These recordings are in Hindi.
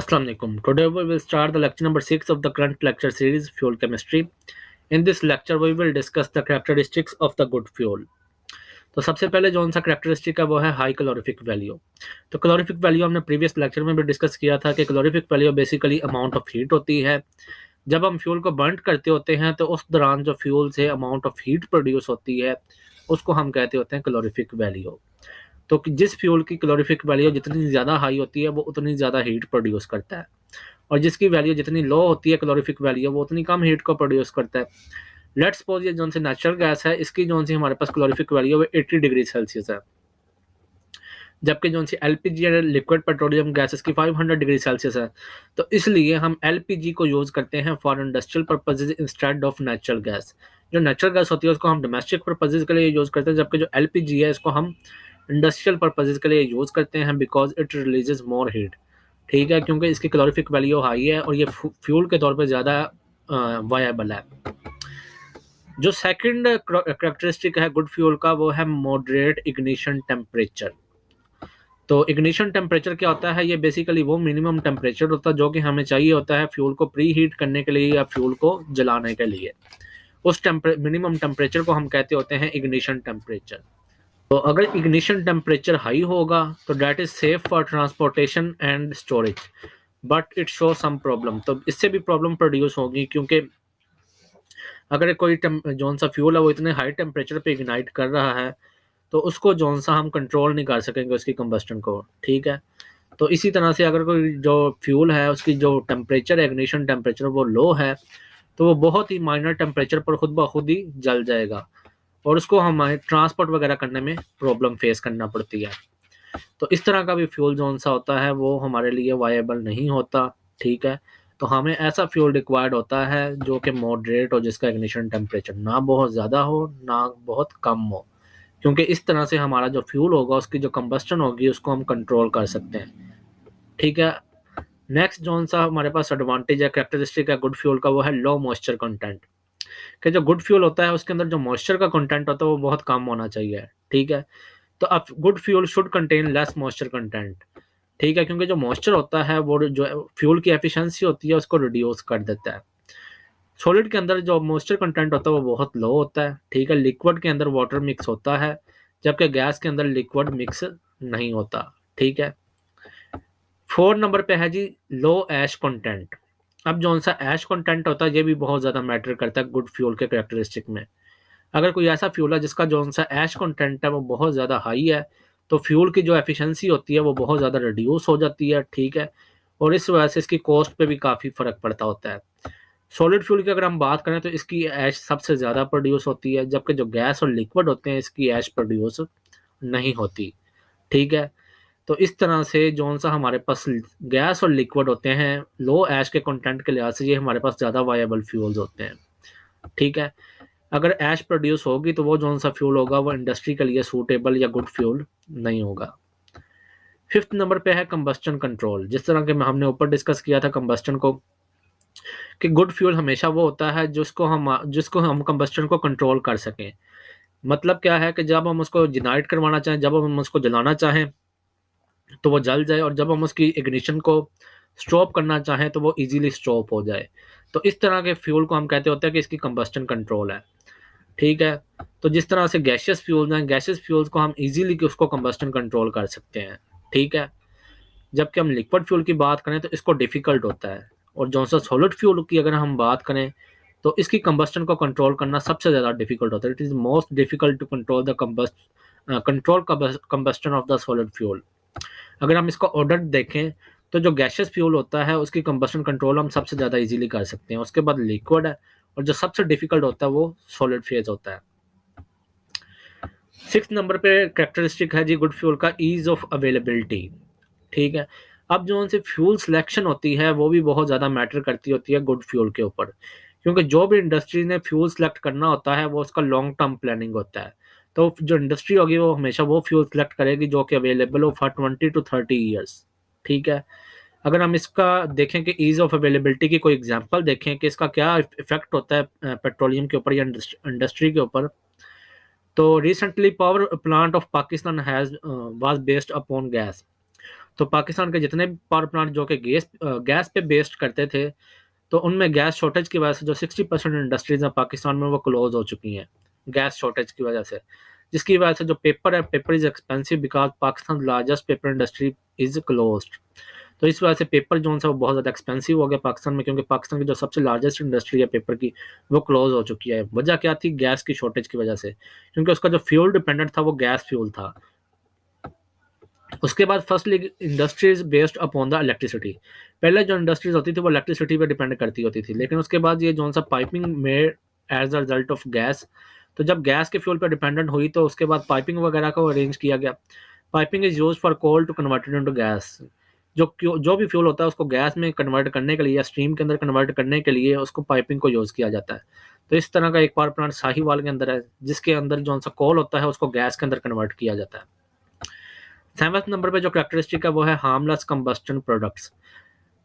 Assalamu alaikum. Today we will start the lecture number 6 of the current lecture series Fuel Chemistry. In this lecture we will discuss the characteristics of the good fuel. तो सबसे पहले जो सा करेक्टरिस्टिक है वो है हाई कैलोरीफिक वैल्यू। तो कैलोरीफिक वैल्यू हमने प्रीवियस लेक्चर में भी डिस्कस किया था कि calorific value basically amount of heat होती है। जब हम फ्यूल को बर्न करते होते हैं तो उस दौरान जो फ्यूल से अमाउंट ऑफ हीट प्रोड्यूस होती है उसको हम कहते होते हैं कैलोरीफिक वैल्यू। तो जिस फ्यूल की कैलोरीफिक वैल्यू जितनी ज़्यादा हाई होती है वो उतनी ज़्यादा हीट प्रोड्यूस करता है, और जिसकी वैल्यू जितनी लो होती है कैलोरीफिक वैल्यू वो उतनी कम हीट को प्रोड्यूस करता है। लेट्स सपोज ये जो सी नेचुरल गैस है इसकी जो सी हमारे पास कैलोरीफिक वैल्यू वो 80 डिग्री सेल्सियस है, जबकि जो सी एलपीजी या लिक्विड पेट्रोलियम गैस इसकी 500 डिग्री सेल्सियस है। तो इसलिए हम एलपीजी को यूज़ करते हैं for industrial purposes instead of natural gas. जो नेचुरल गैस होती है उसको हम डोमेस्टिक पर्पजेज के लिए यूज़ करते हैं, जबकि जो एलपीजी है इसको हम इंडस्ट्रियल पर्पजेज के लिए यूज़ करते हैं because it releases more heat. ठीक है, क्योंकि इसकी कैलोरीफिक वैल्यू हाई है और ये फ्यूल के तौर पे ज़्यादा वायबल है। जो सेकंड करेक्टरिस्टिक है गुड फ्यूल का वो है मॉडरेट इग्निशन टेम्परेचर। तो इग्निशन टेम्परेचर क्या होता है? ये बेसिकली वो मिनिमम टेम्परेचर होता है जो कि हमें चाहिए होता है फ्यूल को प्री हीट करने के लिए या फ्यूल को जलाने के लिए। उस मिनिमम टेम्परेचर को हम कहते होते हैं इग्निशन टेम्परेचर। तो अगर इग्निशन टेम्परेचर हाई होगा तो that is safe for transportation and storage, but it show some problem. तो इससे भी प्रॉब्लम प्रोड्यूस होगी, क्योंकि अगर कोई जौन सा फ्यूल है वो इतने हाई टेम्परेचर पे इग्नाइट कर रहा है तो उसको जौन सा हम कंट्रोल नहीं कर सकेंगे उसकी कंबस्टन को। ठीक है, तो इसी तरह से अगर कोई जो फ्यूल है उसकी जो टेम्परेचर इग्निशन टेम्परेचर वो लो है तो वो बहुत ही माइनर टेम्परेचर पर खुद ब खुद ही जल जाएगा और उसको हमारे ट्रांसपोर्ट वगैरह करने में प्रॉब्लम फेस करना पड़ती है। तो इस तरह का भी फ्यूल जौन सा होता है वो हमारे लिए वायबल नहीं होता। ठीक है, तो हमें ऐसा फ्यूल रिक्वायर्ड होता है जो कि मॉडरेट हो, जिसका इग्निशन टेम्परेचर ना बहुत ज़्यादा हो ना बहुत कम हो, क्योंकि इस तरह से हमारा जो फ्यूल होगा उसकी जो कंबस्टन होगी उसको हम कंट्रोल कर सकते हैं। ठीक है, नेक्स्ट जौन सा हमारे पास एडवांटेज है कैरेक्टरिस्टिक है गुड फ्यूल का वो है लो मॉइस्चर कंटेंट। कि जो गुड फ्यूल होता है उसके अंदर जो मॉइस्चर का कंटेंट होता है वो बहुत कम होना चाहिए। ठीक है, तो अब good fuel should contain less moisture content. ठीक है, क्योंकि जो मॉइस्चर होता है वो जो फ्यूल की एफिशिएंसी होती है उसको रिड्यूस कर देता है। सॉलिड के अंदर जो मॉइस्चर कंटेंट होता है वो बहुत लो होता है। ठीक है, लिक्विड के अंदर वाटर मिक्स होता है, जबकि गैस के अंदर लिक्विड मिक्स नहीं होता। ठीक है, 4 नंबर पे है जी लो ऐश कंटेंट। अब जो सा ऐश कंटेंट होता है ये भी बहुत ज़्यादा मैटर करता है गुड फ्यूल के कैरेक्टरिस्टिक में। अगर कोई ऐसा फ्यूल है जिसका जो सा ऐश कंटेंट है वो बहुत ज़्यादा हाई है तो फ्यूल की जो एफिशिएंसी होती है वो बहुत ज़्यादा रिड्यूस हो जाती है। ठीक है, और इस वजह से इसकी कॉस्ट पे भी काफ़ी फ़र्क पड़ता होता है। सॉलिड फ्यूल की अगर हम बात करें तो इसकी ऐश सबसे ज़्यादा प्रोड्यूस होती है, जबकि जो गैस और लिक्विड होते हैं इसकी ऐश प्रोड्यूस नहीं होती। ठीक है, तो इस तरह से जौन सा हमारे पास गैस और लिक्विड होते हैं लो ऐश के कंटेंट के लिहाज से ये हमारे पास ज़्यादा वायबल फ्यूल्स होते हैं। ठीक है, अगर ऐश प्रोड्यूस होगी तो वो जौन सा फ्यूल होगा वो इंडस्ट्री के लिए सूटेबल या गुड फ्यूल नहीं होगा। 5th नंबर पे है कंबस्टन कंट्रोल। जिस तरह के हमने ऊपर डिस्कस किया था कंबस्टन को, कि गुड फ्यूल हमेशा वो होता है जिसको हम कंबस्टन को कंट्रोल कर सकें। मतलब क्या है कि जब हम उसको इग्नाइट करवाना चाहें, जब हम उसको जलाना चाहें तो वो जल जाए, और जब हम उसकी इग्निशन को स्टॉप करना चाहें तो वो इजीली स्टॉप हो जाए। तो इस तरह के फ्यूल को हम कहते होते हैं कि इसकी कंबस्टन कंट्रोल है। ठीक है, तो जिस तरह से गैसियस फ्यूल्स हैं, गैसियस फ्यूल्स को हम इजीली उसको कंबस्टन कंट्रोल कर सकते हैं। ठीक है, जबकि हम लिक्विड फ्यूल की बात करें तो इसको डिफ़िकल्ट होता है, और जो सा सॉलिड फ्यूल की अगर हम बात करें तो इसकी कंबस्टन को कंट्रोल करना सबसे ज़्यादा डिफ़िकल्ट होता है। It is most difficult to control the combustion of the solid fuel. अगर हम इसका ऑर्डर देखें तो जो गैसियस फ्यूल होता है उसकी कंबस्टन कंट्रोल हम सबसे ज़्यादा इजीली कर सकते हैं, उसके बाद लिक्विड है, और जो सबसे डिफ़िकल्ट होता है वो सॉलिड फेज होता है। 6th नंबर पे कैरेक्टरिस्टिक है जी गुड फ्यूल का ईज़ ऑफ अवेलेबिलिटी। ठीक है, अब जो उनसे फ्यूल सिलेक्शन होती है वो भी बहुत ज़्यादा मैटर करती होती है गुड फ्यूल के ऊपर, क्योंकि जो भी इंडस्ट्री ने फ्यूल सेलेक्ट करना होता है वो उसका लॉन्ग टर्म प्लानिंग होता है। तो जो इंडस्ट्री होगी वो हमेशा वो फ्यूल सेलेक्ट करेगी जो कि अवेलेबल हो फॉर 20 to 30 ईयर्स। ठीक है, अगर हम इसका देखें कि ईज़ ऑफ अवेलेबिलिटी की कोई एग्जांपल देखें कि इसका क्या इफेक्ट होता है पेट्रोलियम के ऊपर या इंडस्ट्री के ऊपर, तो recently power plant of Pakistan has was based upon gas. तो पाकिस्तान के जितने भी पावर प्लांट जो कि गैस पे बेस्ड करते थे, तो उनमें गैस शॉर्टेज की वजह से जो 60% इंडस्ट्रीज हैं पाकिस्तान में वो क्लोज हो चुकी हैं गैस शॉर्टेज की वजह से, जिसकी वजह से जो पेपर है, paper is expensive because Pakistan largest paper industry is closed. तो इस वजह से पेपर जो है वो बहुत ज़्यादा एक्सपेंसिव हो गया पाकिस्तान में, क्योंकि पाकिस्तान की जो सबसे लार्जेस्ट इंडस्ट्री है पेपर की वो क्लोज हो चुकी है। वजह क्या थी? गैस की शॉर्टेज की वजह से, क्योंकि उसका जो फ्यूल डिपेंडेंट था वो गैस फ्यूल था। उसके बाद firstly industries based upon the electricity. पहले जो इंडस्ट्रीज होती थी वो इलेक्ट्रिसिटी पे डिपेंड करती होती थी, लेकिन उसके बाद ये जो सा piping made as a result of gas, तो जब गैस के फ्यूल पे डिपेंडेंट हुई तो उसके बाद पाइपिंग वगैरह को अरेंज किया गया। Piping is use for coal to converted into gas. जो भी फ्यूल होता है उसको गैस में कन्वर्ट करने के लिए या स्ट्रीम के अंदर कन्वर्ट करने के लिए उसको पाइपिंग को यूज़ किया जाता है। तो इस तरह का एक पावर प्लांट साहिवाल के अंदर है, जिसके अंदर जो सा कोल होता है उसको गैस के अंदर कन्वर्ट किया जाता है। 7वें नंबर पे जो कैरेक्टरिस्टिक है वो है हार्मलेस कंबस्टन प्रोडक्ट्स।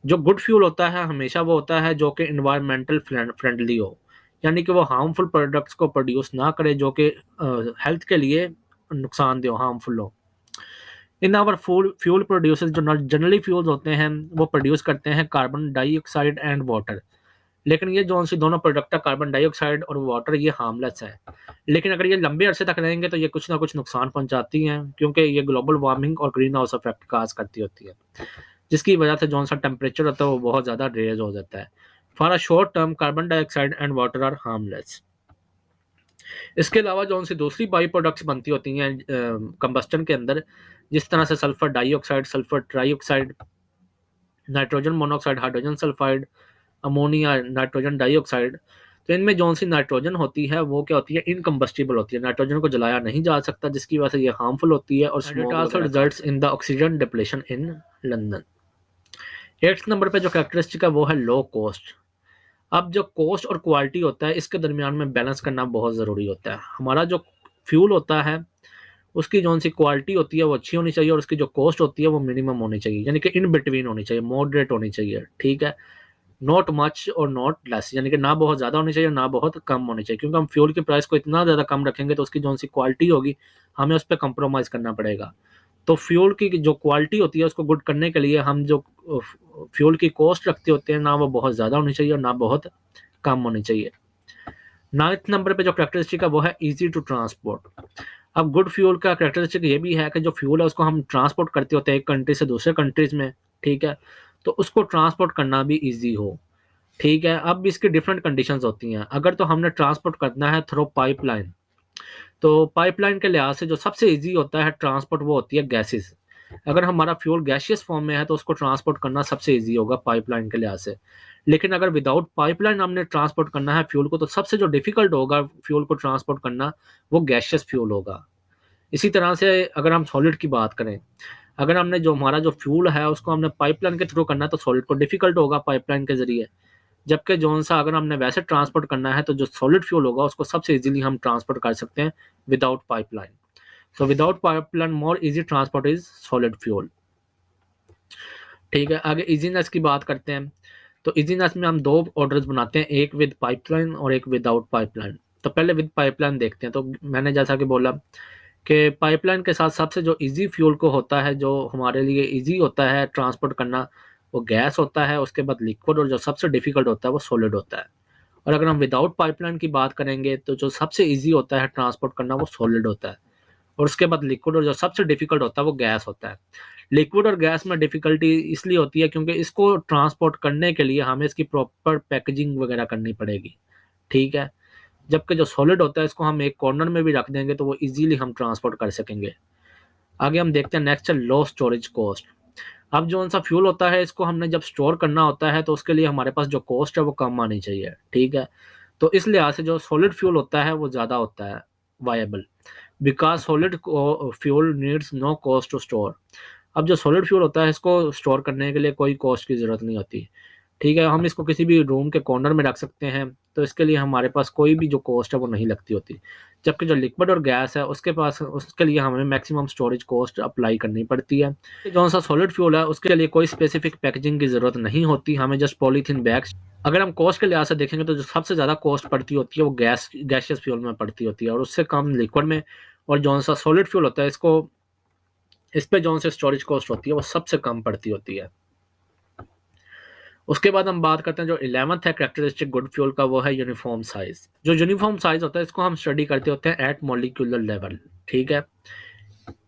जो गुड फ्यूल होता है हमेशा वो होता है जो कि इन्वायरमेंटल फ्रेंडली हो, यानी कि वो हार्मफुल प्रोडक्ट्स को प्रोड्यूस ना करे जो कि हेल्थ के लिए नुकसानदेह हो, हार्मफुल हो। इन आवर फ्यूल प्रोड्यूसर्स जो जनरली फ्यूल्स होते हैं वो प्रोड्यूस करते हैं कार्बन डाइऑक्साइड एंड वाटर, लेकिन ये जो सी दोनों प्रोडक्ट है कार्बन डाइऑक्साइड और वाटर ये हार्मलेस है। लेकिन अगर ये लंबे अरसे तक रहेंगे तो ये कुछ ना कुछ नुकसान पहुंचाती हैं, क्योंकि ये ग्लोबल वार्मिंग और ग्रीन हाउस इफेक्ट काज करती होती है, जिसकी वजह से जो सा टेम्परेचर होता है वो बहुत ज़्यादा रेज हो जाता है। For a short term carbon dioxide and water are harmless. इसके अलावा जो उनसे दूसरी बाई प्रोडक्ट्स बनती होती हैं कंबस्टन के अंदर, जिस तरह से sulphur dioxide, sulphur trioxide, nitrogen monoxide, hydrogen sulphide, ammonia, nitrogen dioxide. तो इनमें जो सी नाइट्रोजन होती है वो क्या होती है? इनकम्बस्टिबल होती है, नाइट्रोजन को जलाया नहीं जा सकता, जिसकी वजह से ये हार्मफुल होती है और it also results in the oxygen depletion in London. 8th number पे जो कैरेक्टरिस्टिक है वो है लो कॉस्ट। अब जो कॉस्ट और क्वालिटी होता है इसके दरमियान में बैलेंस करना बहुत ज़रूरी होता है। हमारा जो फ्यूल होता है उसकी जो सी क्वालिटी होती है वो अच्छी होनी चाहिए और उसकी जो कॉस्ट होती है वो मिनिमम होनी चाहिए, यानी कि इन बिटवीन होनी चाहिए, मॉडरेट होनी चाहिए, ठीक है। नॉट मच और नॉट लेस, यानी कि ना बहुत ज़्यादा होनी चाहिए ना बहुत कम होनी चाहिए, क्योंकि हम फ्यूल के प्राइस को इतना ज़्यादा कम रखेंगे तो उसकी जो सी क्वालिटी होगी हमें उस पर कंप्रोमाइज़ करना पड़ेगा। तो फ्यूल की जो क्वालिटी होती है उसको गुड करने के लिए हम जो फ्यूल की कॉस्ट रखते होते हैं ना वो बहुत ज़्यादा होनी चाहिए और ना बहुत कम होनी चाहिए। 9th नंबर पे जो कैरेक्टरिस्टिक है वो है इजी टू ट्रांसपोर्ट। अब गुड फ्यूल का कैरेक्टरिस्टिक ये भी है कि जो फ्यूल है उसको हम ट्रांसपोर्ट करते होते हैं एक कंट्री से दूसरे कंट्रीज में, ठीक है, तो उसको ट्रांसपोर्ट करना भी ईजी हो, ठीक है। अब इसकी डिफरेंट कंडीशंस होती हैं। अगर तो हमने ट्रांसपोर्ट करना है थ्रू पाइपलाइन, तो पाइपलाइन के लिहाज से जो सबसे ईजी होता है ट्रांसपोर्ट वो होती है गैसेस। अगर हमारा फ्यूल गैसियस फॉर्म में है तो उसको ट्रांसपोर्ट करना सबसे ईजी होगा पाइपलाइन के लिहाज से। लेकिन अगर विदाउट पाइपलाइन हमने ट्रांसपोर्ट करना है फ्यूल को तो सबसे जो डिफिकल्ट होगा फ्यूल को ट्रांसपोर्ट करना वो गैसियस फ्यूल होगा। इसी तरह से अगर हम सॉलिड की बात करें, अगर हमने जो हमारा जो फ्यूल है उसको हमने पाइपलाइन के थ्रू करना है तो सॉलिड को डिफिकल्ट होगा पाइपलाइन के जरिए। जबकि जो सा अगर हमने वैसे ट्रांसपोर्ट करना है तो जो सॉलिड फ्यूल होगा उसको सबसे इजीली हम ट्रांसपोर्ट कर सकते हैं without pipeline. So without pipeline more easy transport is solid fuel, ठीक है। आगे इजीनेस की बात करते हैं। तो इजीनेस में हम दो ऑर्डर्स बनाते हैं, एक विद पाइपलाइन और एक विदाउट पाइपलाइन। तो पहले विद पाइपलाइन देखते हैं। तो मैंने जैसा कि बोला कि पाइपलाइन के साथ सबसे जो इजी फ्यूल को होता है जो हमारे लिए इजी होता है ट्रांसपोर्ट करना वो गैस होता है, उसके बाद लिक्विड, और जो सबसे डिफिकल्ट होता है वो सॉलिड होता है। और अगर हम विदाउट पाइपलाइन की बात करेंगे तो जो सबसे इजी होता है ट्रांसपोर्ट करना वो सॉलिड होता है, और उसके बाद लिक्विड, और जो सबसे डिफिकल्ट होता है वो गैस होता है। लिक्विड और गैस में डिफिकल्टी इसलिए होती है क्योंकि इसको ट्रांसपोर्ट करने के लिए हमें इसकी प्रॉपर पैकेजिंग वगैरह करनी पड़ेगी, ठीक है। जबकि जो सॉलिड होता है इसको हम एक कॉर्नर में भी रख देंगे तो वो इजीली हम ट्रांसपोर्ट कर सकेंगे। आगे हम देखते हैं नेक्स्ट है लो स्टोरेज कॉस्ट। अब जो सा फ्यूल होता है इसको हमने जब स्टोर करना होता है तो उसके लिए हमारे पास जो कॉस्ट है वो कम आनी चाहिए, ठीक है। तो इस लिहाज से जो सॉलिड फ्यूल होता है वो ज़्यादा होता है viable, because solid fuel needs no cost to store. अब जो सॉलिड फ्यूल होता है इसको स्टोर करने के लिए कोई कॉस्ट की ज़रूरत नहीं होती, ठीक है। हम इसको किसी भी रूम के कॉर्नर में रख सकते हैं, तो इसके लिए हमारे पास कोई भी जो कॉस्ट है वो नहीं लगती होती। जबकि जो लिक्विड और गैस है उसके पास उसके लिए हमें मैक्सिमम स्टोरेज कॉस्ट अप्लाई करनी पड़ती है। जो सा सॉलिड फ्यूल है उसके लिए कोई स्पेसिफिक पैकेजिंग की ज़रूरत नहीं होती, हमें जस्ट पॉलीथीन बैग्स। अगर हम कॉस्ट के लिहाज से देखेंगे तो जो सबसे ज़्यादा कॉस्ट पड़ती होती है वो गैसियस फ्यूल में पड़ती होती है और उससे कम लिक्विड में। और जो सा सॉलिड फ्यूल होता है इसको इस पे जो से स्टोरेज कॉस्ट होती है वो सबसे कम पड़ती होती है। उसके बाद हम बात करते हैं जो 11th है कैरेक्टरिस्टिक गुड फ्यूल का, वो है यूनिफॉर्म साइज। जो यूनिफॉर्म साइज होता है इसको हम स्टडी करते होते हैं एट मॉलिक्यूलर लेवल, ठीक है।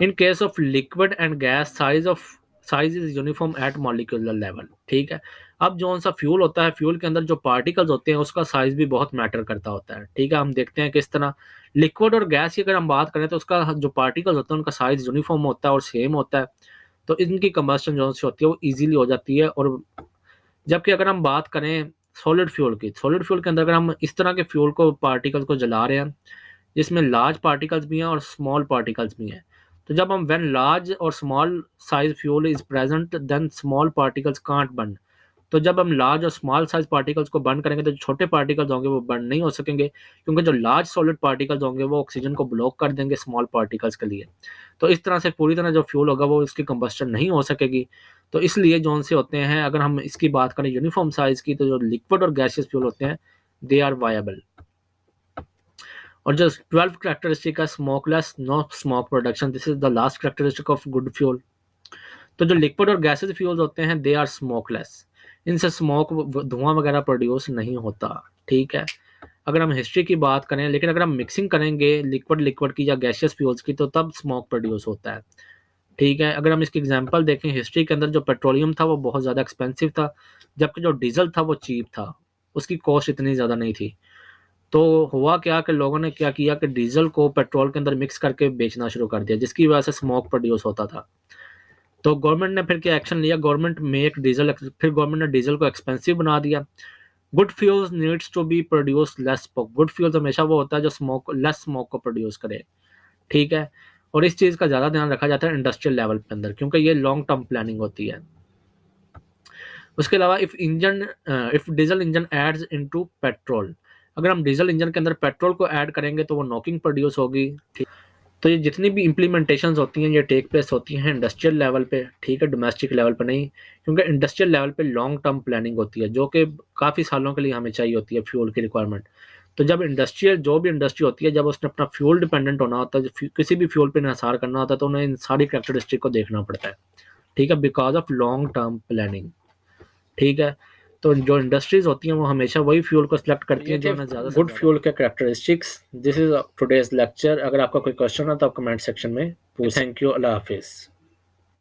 In case of liquid and gas size is uniform eight molecular level, ठीक है। अब जो सा फ्यूल होता है, फ्यूल के अंदर जो पार्टिकल्स होते हैं उसका साइज भी बहुत मैटर करता होता है, ठीक है। हम देखते हैं किस तरह लिक्विड और गैस की अगर हम बात करें तो उसका जो पार्टिकल्स होते हैं उनका साइज यूनिफॉर्म होता है और सेम होता है, तो इनकी कंबस्शन जो सी होती है वो ईजिली हो जाती है। और जबकि अगर हम बात करें सॉलिड फ्यूल की, सॉलिड फ्यूल के अंदर अगर हम इस तरह के फ्यूल को पार्टिकल्स को जला रहे हैं जिसमें लार्ज पार्टिकल्स भी हैं और स्मॉल पार्टिकल्स भी हैं, तो जब हम व्हेन लार्ज और small size fuel is present then small particles can't burn. तो जब हम लार्ज और स्मॉल साइज पार्टिकल्स को बर्न करेंगे तो जो छोटे पार्टिकल्स होंगे वो बर्न नहीं हो सकेंगे, क्योंकि जो लार्ज सॉलिड पार्टिकल्स होंगे वो ऑक्सीजन को ब्लॉक कर देंगे स्मॉल पार्टिकल्स के लिए। तो इस तरह से पूरी तरह जो फ्यूल होगा वो इसकी कंबस्टन नहीं हो सकेगी। तो इसलिए जोन से होते हैं, अगर हम इसकी बात करें यूनिफॉर्म साइज की, तो जो लिक्विड और गैसियस फ्यूल होते हैं दे आर वायबल। और जो 12th कैरेक्टरिस्टिक है smokeless, no smoke production, this is the last characteristic of good fuel. तो जो लिक्विड और गैसेस फ्यूल्स होते हैं दे आर स्मोकलेस, इनसे स्मोक धुआं वगैरह प्रोड्यूस नहीं होता, ठीक है। अगर हम हिस्ट्री की बात करें, लेकिन अगर हम मिक्सिंग करेंगे लिक्विड लिक्विड की या गैसियस फ्यूल्स की तो तब स्मोक प्रोड्यूस होता है, ठीक है। अगर हम इसकी एग्जांपल देखें, हिस्ट्री के अंदर जो पेट्रोलियम था वो बहुत ज़्यादा एक्सपेंसिव था, जबकि जो डीजल था वो चीप था, उसकी कॉस्ट इतनी ज़्यादा नहीं थी। तो हुआ क्या कि लोगों ने क्या किया कि डीजल को पेट्रोल के अंदर मिक्स करके बेचना शुरू कर दिया, जिसकी वजह से स्मोक प्रोड्यूस होता था। तो गवर्नमेंट ने फिर क्या एक्शन लिया, फिर गवर्नमेंट ने डीजल को एक्सपेंसिव बना दिया। Good fuels needs to be produce less smoke, good fuels हमेशा वो होता है जो लेस स्मोक को प्रोड्यूस करे, ठीक है। और इस चीज़ का ज़्यादा ध्यान रखा जाता है इंडस्ट्रियल लेवल के अंदर, क्योंकि ये लॉन्ग टर्म प्लानिंग होती है। उसके अलावा if diesel engine adds into petrol, अगर हम डीजल इंजन के अंदर पेट्रोल को ऐड करेंगे तो वो नॉकिंग प्रोड्यूस होगी, ठीक। तो ये जितनी भी इम्प्लीमेंटेशंस होती हैं ये टेक प्लेस होती हैं इंडस्ट्रियल लेवल पे, ठीक है, डोमेस्टिक लेवल पे नहीं, क्योंकि इंडस्ट्रियल लेवल पे लॉन्ग टर्म प्लानिंग होती है जो कि काफ़ी सालों के लिए हमें चाहिए होती है फ्यूल की रिक्वायरमेंट। तो जब जो भी इंडस्ट्री होती है जब उसने अपना फ्यूल डिपेंडेंट होना होता है, किसी भी फ्यूल पे इंहिसार करना होता है, तो उन्हें इन सारी कैरेक्टरिस्टिक को देखना पड़ता है, ठीक है, because of long term planning, ठीक है। तो जो इंडस्ट्रीज होती हैं वो हमेशा वही फ्यूल को सिलेक्ट करती हैं जो ना ज़्यादा गुड फ्यूल के characteristics. This is today's lecture. अगर आपका कोई क्वेश्चन है तो आप कमेंट सेक्शन में पूछ। थैंक यू, अल्लाह हाफिज़।